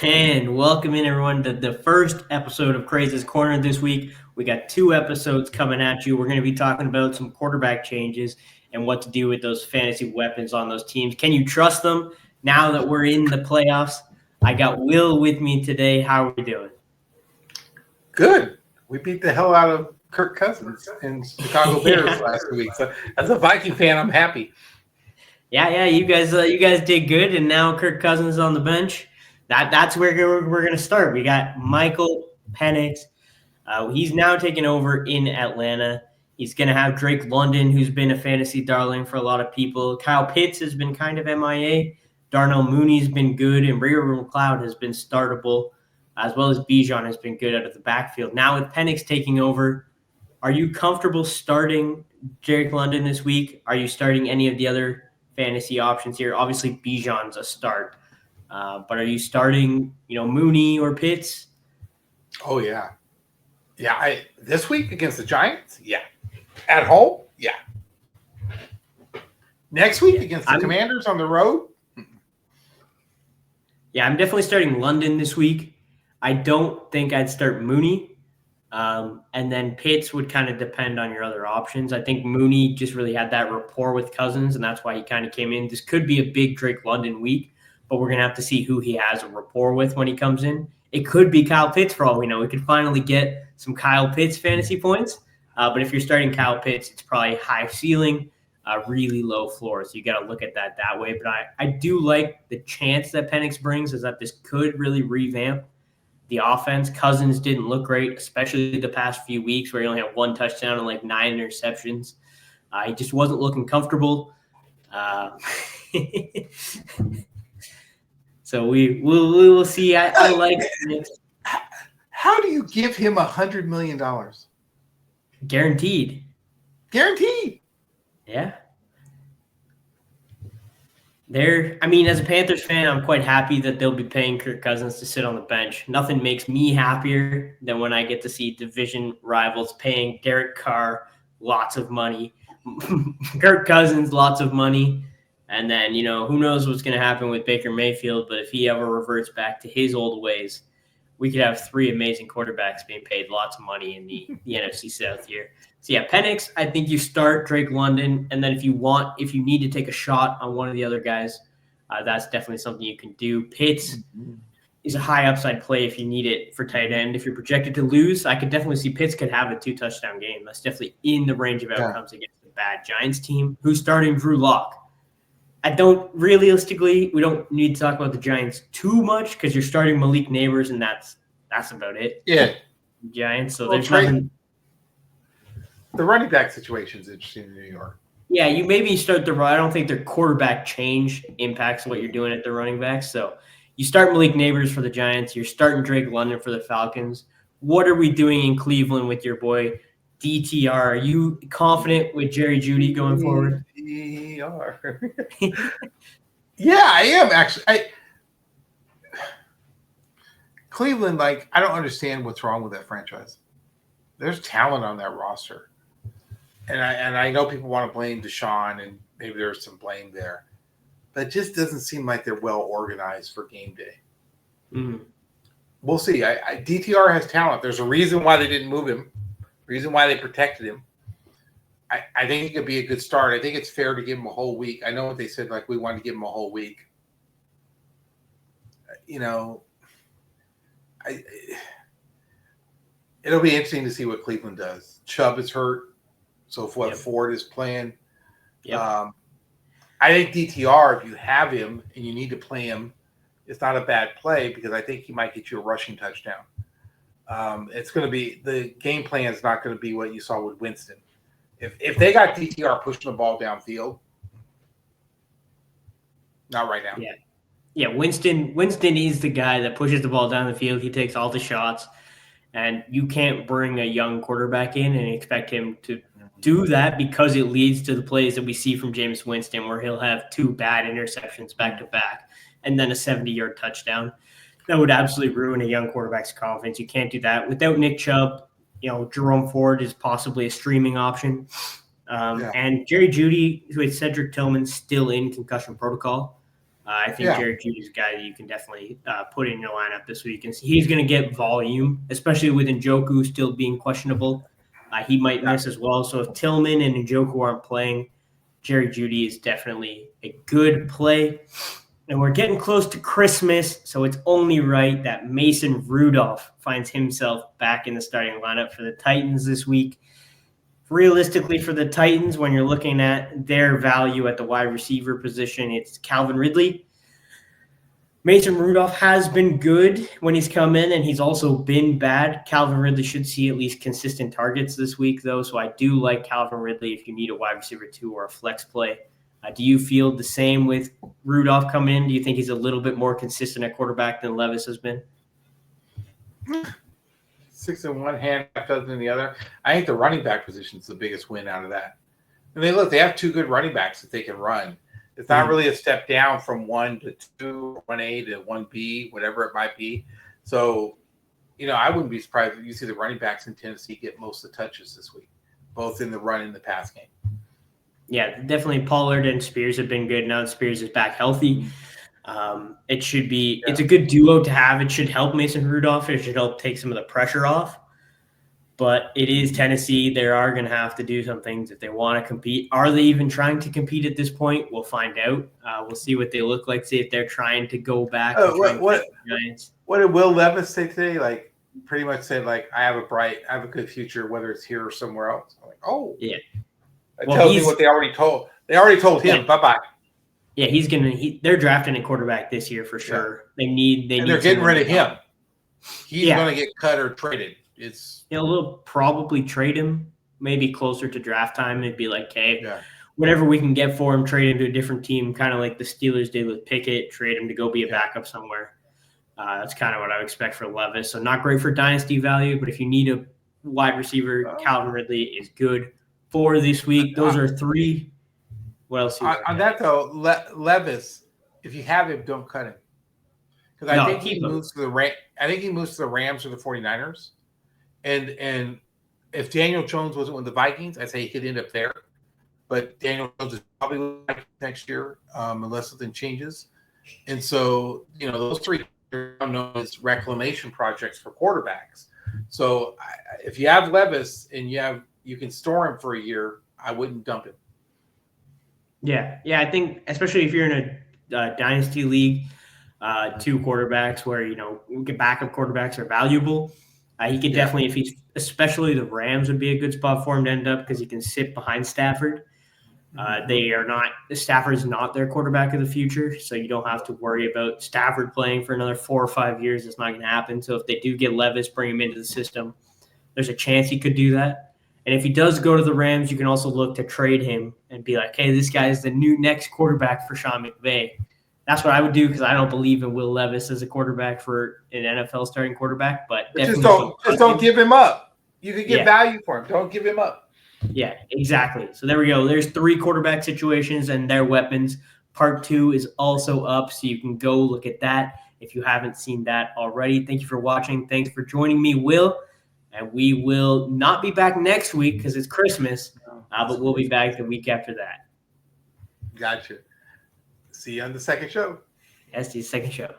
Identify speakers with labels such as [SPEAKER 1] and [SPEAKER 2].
[SPEAKER 1] And welcome in everyone to the first episode of Crazy's Corner this week. We got 2 episodes coming at you. We're going to be talking about some quarterback changes and what to do with those fantasy weapons on those teams. Can you trust them now that we're in the playoffs? I got Will with me today. How are we doing?
[SPEAKER 2] Good. We beat the hell out of Kirk Cousins and Chicago Bears last week. So as a Viking fan, I'm happy.
[SPEAKER 1] Yeah, you guys did good, and now Kirk Cousins is on the bench. That's where we're going to start. We got Michael Penix. He's now taking over in Atlanta. He's going to have Drake London, who's been a fantasy darling for a lot of people. Kyle Pitts has been kind of MIA. Darnell Mooney's been good, and Ray McLeod has been startable, as well as Bijan has been good out of the backfield. Now with Penix taking over, are you comfortable starting Drake London this week? Are you starting any of the other fantasy options here? Obviously, Bijan's a start. But are you starting, Mooney or Pitts?
[SPEAKER 2] Oh, yeah. Yeah, this week against the Giants? Yeah. At home? Yeah. Next week against the Commanders on the road?
[SPEAKER 1] Yeah, I'm definitely starting London this week. I don't think I'd start Mooney. And then Pitts would kind of depend on your other options. I think Mooney just really had that rapport with Cousins, and that's why he kind of came in. This could be a big Drake London week, but we're going to have to see who he has a rapport with when he comes in. It could be Kyle Pitts for all we know. We could finally get some Kyle Pitts fantasy points. But if you're starting Kyle Pitts, it's probably high ceiling, really low floor. So you got to look at that way. But I do like the chance that Penix brings is that this could really revamp the offense. Cousins didn't look great, especially the past few weeks where he only had 1 touchdown and 9 interceptions. He just wasn't looking comfortable. So we will see. I like it.
[SPEAKER 2] How do you give him $100 million?
[SPEAKER 1] Guaranteed. Yeah. As a Panthers fan, I'm quite happy that they'll be paying Kirk Cousins to sit on the bench. Nothing makes me happier than when I get to see division rivals paying Derek Carr lots of money, Kirk Cousins lots of money, and then, who knows what's going to happen with Baker Mayfield, but if he ever reverts back to his old ways, we could have 3 amazing quarterbacks being paid lots of money in the NFC South here. So, yeah, Penix, I think you start Drake London, and then if you need to take a shot on one of the other guys, that's definitely something you can do. Pitts is a high upside play if you need it for tight end. If you're projected to lose, I could definitely see Pitts could have a 2-touchdown game. That's definitely in the range of outcomes against a bad Giants team who's starting Drew Lock. We don't need to talk about the Giants too much because you're starting Malik Neighbors, and that's about it.
[SPEAKER 2] Yeah.
[SPEAKER 1] Giants. So there's nothing.
[SPEAKER 2] The running back situation is interesting in New York.
[SPEAKER 1] Yeah, you maybe start I don't think their quarterback change impacts what you're doing at the running back. So you start Malik Neighbors for the Giants. You're starting Drake London for the Falcons. What are we doing in Cleveland with your boy DTR? Are you confident with Jerry Jude going forward?
[SPEAKER 2] DTR. Yeah, I am actually. Cleveland, I don't understand what's wrong with that franchise. There's talent on that roster. And I know people want to blame Deshaun, and maybe there's some blame there. But it just doesn't seem like they're well organized for game day.
[SPEAKER 1] Mm-hmm.
[SPEAKER 2] We'll see. DTR has talent. There's a reason why they didn't move him, reason why they protected him. I think it could be a good start. I think it's fair to give him a whole week. I know what they said, we wanted to give him a whole week. It'll be interesting to see what Cleveland does. Chubb is hurt. So Ford is playing.
[SPEAKER 1] Yep.
[SPEAKER 2] I think DTR, if you have him and you need to play him, it's not a bad play because I think he might get you a rushing touchdown. It's going to be the game plan is not going to be what you saw with Winston. If they got DTR pushing the ball downfield, not right now.
[SPEAKER 1] Yeah. Winston is the guy that pushes the ball down the field. He takes all the shots, and you can't bring a young quarterback in and expect him to do that because it leads to the plays that we see from Jameis Winston where he'll have 2 bad interceptions back to back and then a 70-yard touchdown. That would absolutely ruin a young quarterback's confidence. You can't do that. Without Nick Chubb, Jerome Ford is possibly a streaming option. And Jerry Judy with Cedric Tillman still in concussion protocol. I think Jerry Jude is a guy that you can definitely put in your lineup this week. And he's going to get volume, especially with Njoku still being questionable. He might miss as well. So if Tillman and Njoku aren't playing, Jerry Judy is definitely a good play. And we're getting close to Christmas, so it's only right that Mason Rudolph finds himself back in the starting lineup for the Titans this week. Realistically, for the Titans, when you're looking at their value at the wide receiver position, it's Calvin Ridley. Mason Rudolph has been good when he's come in, and he's also been bad. Calvin Ridley should see at least consistent targets this week, though, so I do like Calvin Ridley if you need a wide receiver 2 or a flex play. Do you feel the same with Rudolph coming in? Do you think he's a little bit more consistent at quarterback than Levis has been?
[SPEAKER 2] 6 in one hand, 5 in the other. I think the running back position is the biggest win out of that. I mean, they have 2 good running backs that they can run. It's not really a step down from 1 to 2, 1A to 1B, whatever it might be. So, I wouldn't be surprised if you see the running backs in Tennessee get most of the touches this week, both in the run and the pass game.
[SPEAKER 1] Yeah, definitely Pollard and Spears have been good. Now that Spears is back healthy. It should be it's a good duo to have. It should help Mason Rudolph. It should help take some of the pressure off. But it is Tennessee. They are going to have to do some things if they want to compete. Are they even trying to compete at this point? We'll find out. We'll see what they look like, see if they're trying to go back.
[SPEAKER 2] What did Will Levis say today? Pretty much said, I have a good future, whether it's here or somewhere else. I'm like, oh.
[SPEAKER 1] Yeah.
[SPEAKER 2] That tells me what they already told. They already told him, bye-bye.
[SPEAKER 1] Yeah, they're drafting a quarterback this year for sure.
[SPEAKER 2] Yeah. They're getting rid of him. He's going to get cut or traded.
[SPEAKER 1] They'll probably trade him maybe closer to draft time. It'd be like, hey, whatever we can get for him, trade him to a different team, kind of like the Steelers did with Pickett, trade him to go be a backup somewhere. That's kind of what I would expect for Levis. So not great for dynasty value, but if you need a wide receiver, Calvin Ridley is good for this week. Those are 3. What else?
[SPEAKER 2] On that though, Levis, if you have him, don't cut him because I think he moves to the I think he moves to the Rams or the 49ers, and if Daniel Jones wasn't with the Vikings, I'd say he could end up there. But Daniel Jones is probably next year unless something changes, and so those 3 are known as reclamation projects for quarterbacks. So if you have Levis and you can store him for a year, I wouldn't dump him.
[SPEAKER 1] Yeah. I think especially if you're in a dynasty league, 2 quarterbacks where backup quarterbacks are valuable. He could definitely, especially the Rams would be a good spot for him to end up because he can sit behind Stafford. Stafford's not their quarterback of the future, so you don't have to worry about Stafford playing for another 4 or 5 years. It's not going to happen. So if they do get Levis, bring him into the system, there's a chance he could do that. And if he does go to the Rams, you can also look to trade him and be like, hey, this guy is the new next quarterback for Sean McVay. That's what I would do because I don't believe in Will Levis as a quarterback for an NFL starting quarterback. But
[SPEAKER 2] just don't give him up. You can get value for him. Don't give him up.
[SPEAKER 1] Yeah, exactly. So there we go. There's 3 quarterback situations and their weapons. Part 2 is also up, so you can go look at that if you haven't seen that already. Thank you for watching. Thanks for joining me, Will. And we will not be back next week because it's Christmas, but we'll be back the week after that.
[SPEAKER 2] Gotcha. See you on the second show.
[SPEAKER 1] Yes, the second show.